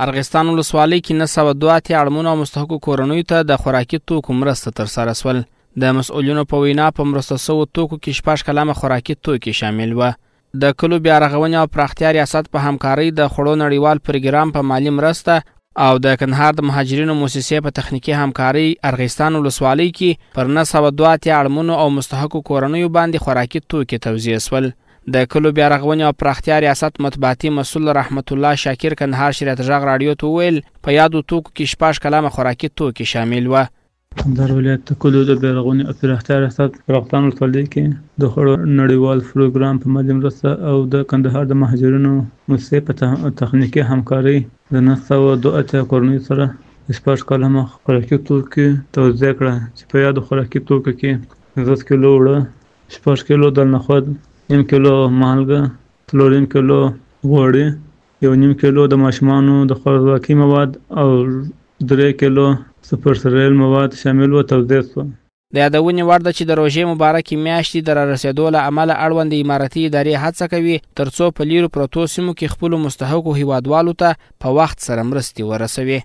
ارغستان ولسوالۍ کې 902 اړمنو او مستحقو کورنیو ته د خوراکي توکو مرسته ترسره شول. د مسؤلینو په وینا په مرسته شوو توکو کې 6 کلمه خوراکي توکي شامل و. د کلو بیا رغونې او پراختیا ریاست په همکارۍ د خوړو نړیوال پروګرام په مالی مرسته او د کندهار د مهاجرینو موسسې په تخنیکی همکارۍ ارغستان ولسوالۍ کې پر 902 اړمنو او مستحقو کورنیو باندې خوراکي توکي توزیع شول. د کلو بیا رغونې او پراختیا ریاست مطبوعاتي مسؤل رحمت الله شاکر کندهار شریعت غږ رادیو ته ویل په یادو توکو کې 6 کلمه خوراکي توکي شامل و. کندهار ولایت کلو د بیا رغونې او پراختیا ریاست ارغستان ولسوالۍ کې د خوړو نړیوال پروګرام په مالی مرسته او د کندهار د مهاجرینو موسسې په تخنیکی همکارۍ د 902 کورنیو سره 6 کلمه خوراکي توکي توزیع کړه چې په یادو خوراکي توکو کې 10 کیلو اوړه، 6 کیلو دال نخود، 1 کیلو مالګه، 3 کیلو غوړي، 1.5 کیلو د ماشومانو د خوراکي مواد او 3 کیلو سپر سیریل مواد شامل و توزیع شو. د یادونې وړ ده چې د روژې مبارکې میاشتې د رارسېدو له امله اړوند امارتي ادارې هڅه کوي ترڅو په لیرو پرتو سیمو کې خپلو مستحقو هیوادوالو ته په وخت سره مرستې ورسوي.